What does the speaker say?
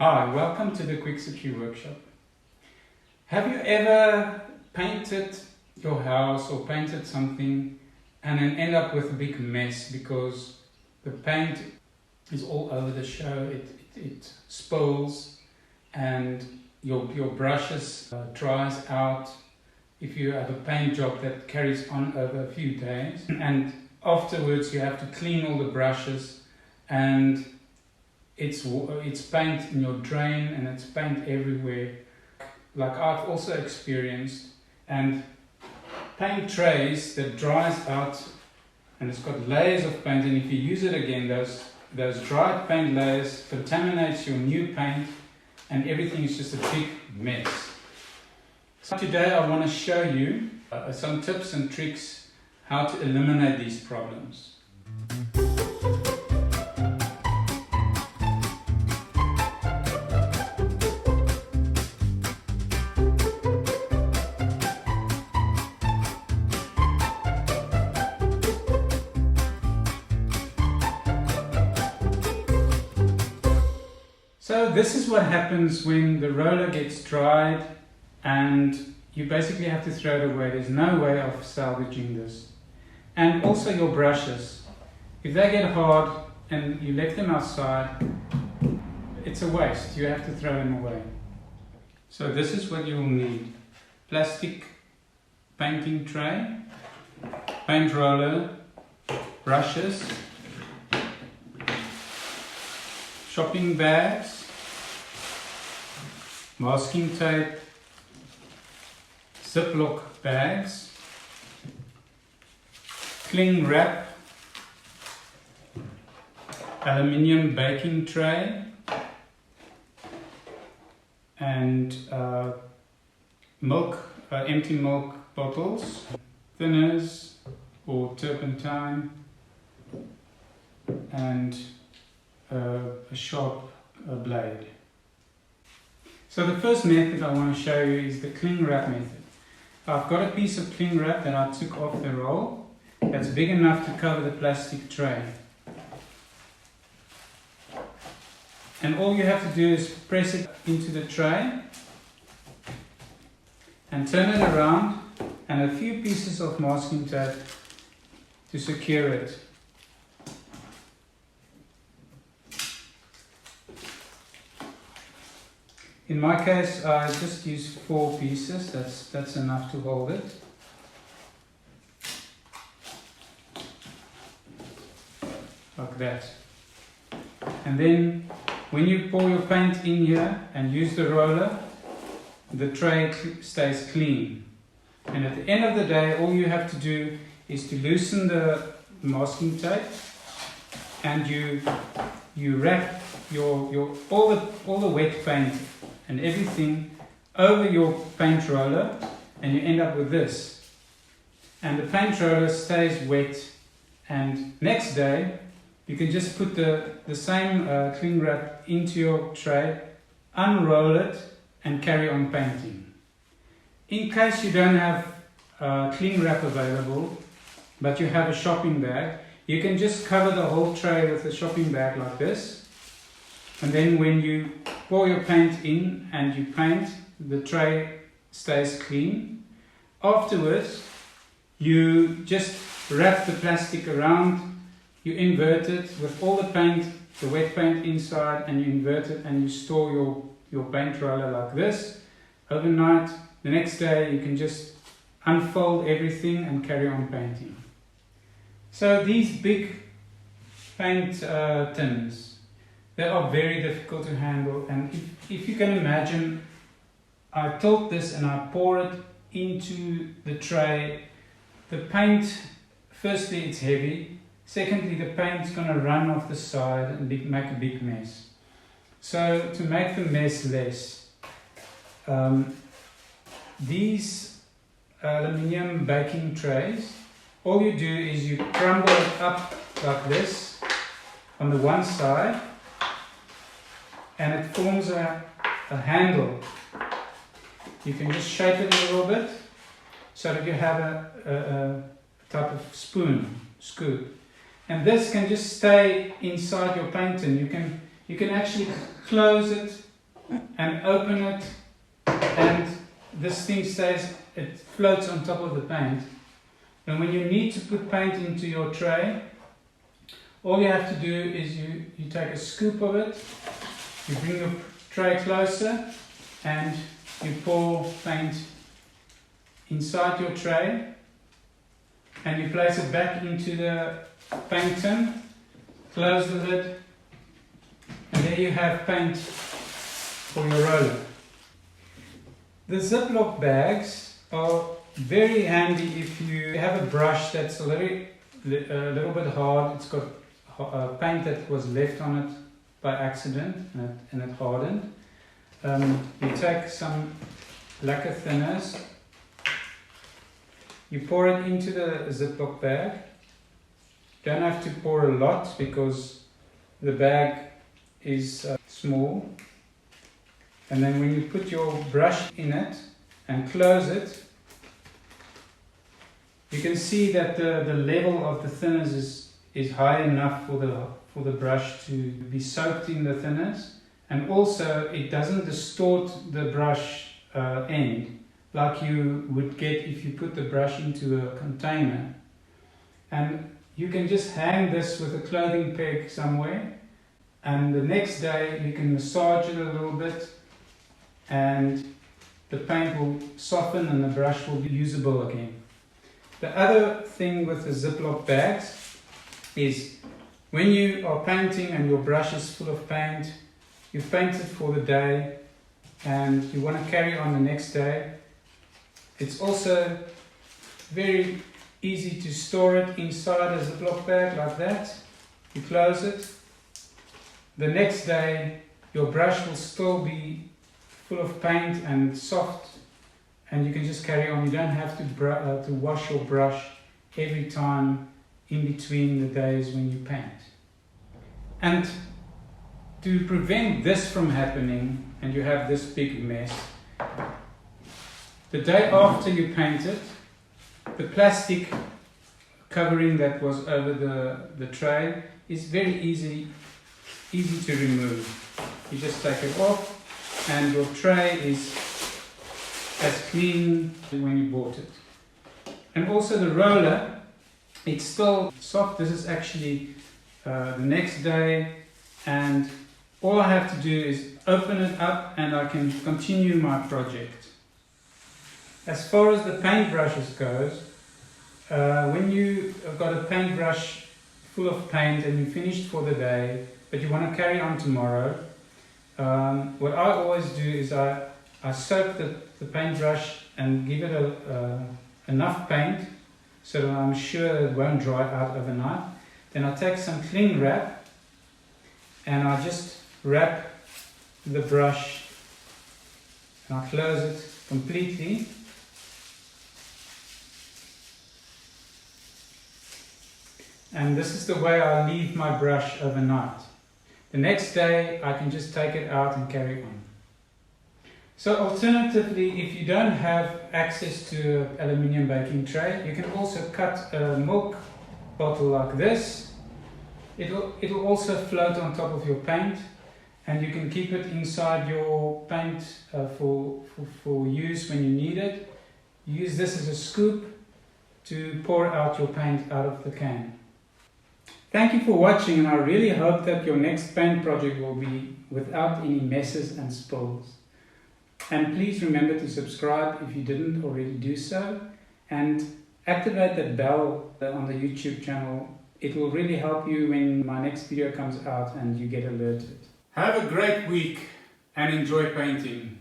Hi, welcome to the Quick Sushi Workshop. Have you ever painted your house or painted something and then end up with a big mess because the paint is all over the show, it spills and your brushes dries out if you have a paint job that carries on over a few days, and afterwards you have to clean all the brushes and it's paint in your drain and it's paint everywhere, like I've also experienced, and paint trays that dries out and it's got layers of paint, and if you use it again, those dried paint layers contaminates your new paint and everything is just a big mess. So today I want to show you some tips and tricks how to eliminate these problems. So this is what happens when the roller gets dried and you basically have to throw it away. There's no way of salvaging this. And also your brushes. If they get hard and you left them outside, it's a waste. You have to throw them away. So this is what you'll need. Plastic painting tray, paint roller, brushes, shopping bags, masking tape, Ziploc bags, cling wrap, aluminium baking tray, and empty milk bottles, thinners or turpentine, and a sharp blade. So the first method I want to show you is the cling wrap method. I've got a piece of cling wrap that I took off the roll that's big enough to cover the plastic tray. And all you have to do is press it into the tray and turn it around, and a few pieces of masking tape to secure it. In my case, I just use 4 pieces, that's enough to hold it. Like that. And then, when you pour your paint in here and use the roller, the tray stays clean. And at the end of the day, all you have to do is to loosen the masking tape, and you wrap all the wet paint and everything over your paint roller, and you end up with this. And the paint roller stays wet, and next day you can just put the same cling wrap into your tray, unroll it, and carry on painting. In case you don't have cling wrap available, but you have a shopping bag, you can just cover the whole tray with a shopping bag like this, and then when you pour your paint in and you paint, the tray stays clean. Afterwards, you just wrap the plastic around, you invert it with all the paint, the wet paint inside, and you invert it and you store your paint roller like this overnight. The next day you can just unfold everything and carry on painting. So these big paint tins, they are very difficult to handle, and if you can imagine, I tilt this and I pour it into the tray. The paint, firstly it's heavy, secondly the paint's going to run off the side and make a big mess. So to make the mess less, these aluminium baking trays, all you do is you crumble it up like this on the one side, and it forms a handle. You can just shape it a little bit so that you have a type of scoop, and this can just stay inside your paint tin. You can actually close it and open it, and this thing stays, it floats on top of the paint. And when you need to put paint into your tray, all you have to do is you take a scoop of it, you bring your tray closer, and you pour paint inside your tray, and you place it back into the paint tin, close the lid, and there you have paint for your roller. The Ziploc bags are very handy if you have a brush that's a little bit hard. It's got paint that was left on it by accident and it hardened. You take some lacquer thinners, you pour it into the Ziploc bag. Don't have to pour a lot because the bag is small. And then when you put your brush in it and close it, you can see that the level of the thinners is high enough for the brush to be soaked in the thinners, and also it doesn't distort the brush end like you would get if you put the brush into a container. And you can just hang this with a clothing peg somewhere, and the next day you can massage it a little bit and the paint will soften and the brush will be usable again. The other thing with the Ziploc bags is when you are painting and your brush is full of paint, you've painted for the day and you want to carry on the next day, it's also very easy to store it inside a Ziploc bag like that. You close it. The next day your brush will still be full of paint and soft, and you can just carry on. You don't have to wash your brush every time in between the days when you paint. And to prevent this from happening and you have this big mess, the day after you paint it, the plastic covering that was over the tray is very easy to remove. You just take it off and your tray is as clean as when you bought it. And also the roller, it's still soft. This is actually the next day, and all I have to do is open it up and I can continue my project. As far as the paintbrushes goes, when you have got a paintbrush full of paint and you're finished for the day, but you want to carry on tomorrow, what I always do is I soak the paintbrush and give it enough paint so that I'm sure it won't dry out overnight. Then I take some cling wrap and I just wrap the brush and I close it completely. And this is the way I leave my brush overnight. The next day I can just take it out and carry on. So alternatively, if you don't have access to an aluminium baking tray, you can also cut a milk bottle like this. It'll also float on top of your paint, and you can keep it inside your paint for use when you need it. Use this as a scoop to pour out your paint out of the can. Thank you for watching, and I really hope that your next paint project will be without any messes and spills. And please remember to subscribe if you didn't already do so, and activate that bell on the YouTube channel. It will really help you when my next video comes out and you get alerted. Have a great week and enjoy painting.